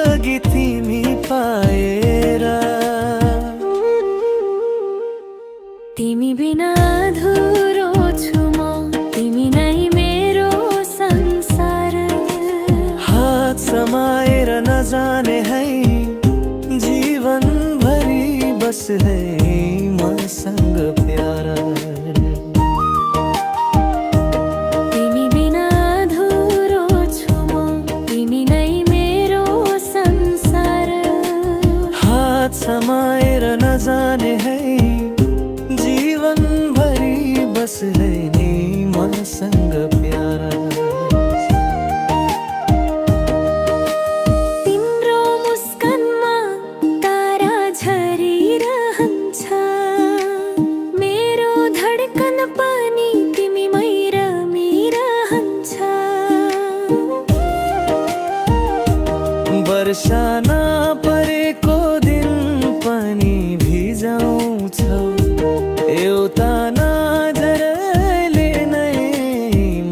जिन्दगी तिमी पाएर। तिमी बिना अधुरो छु म, तिमी नै मेरो संसार। हात समाएर नजाने है, जीवन भरी बस है मसँग प्यार। तिमी बिना अधुरो छु म, तिमी नै मेरो संसार। हात समाएर नजाने है, जीवन भरी बस है नि मसँग प्यार। तिम्रो मुस्कानमा तारा झरिरहन्छ, मेरो धड्कन पनि तिमीमै रमिरहन्छ। वर्षा नपरेको दिन पनि भिजाउँछौ, एउटा नजरले नै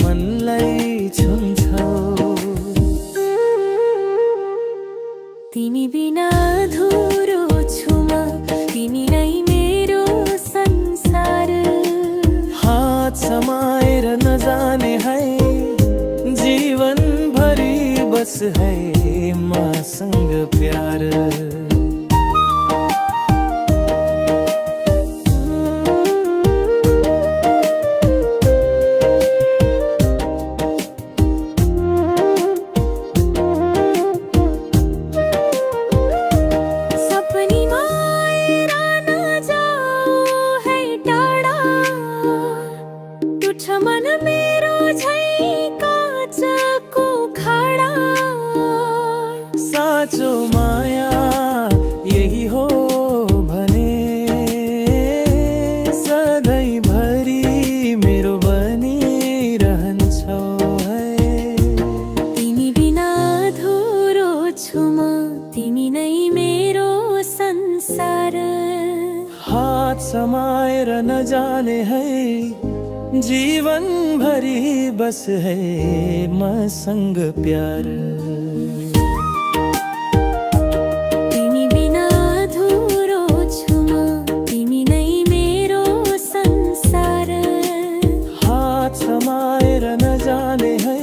मनलाई छुन्छौ। तिमी बिना अधुरो छु म, तिमी नै मेरो संसार। हात समाएर नजाने है, जीवन भरी बस है मसँग प्यार। मन मेरो झै काँचको खडा। साँचो माया यही हो भने, सधैँभरि मेरो बनिरहन्छौ है। तिमी बिना अधुरो छु म, तिमी नै मेरो संसार। हात समाएर नजाने है, जीवन भरी बस है मसँग प्यार। तिमी बिना अधुरो छु म, तिमी नै मेरो संसार। हात समाएर नजाने है,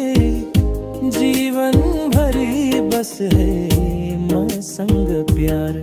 जीवन भरी बस है मसँग प्यार।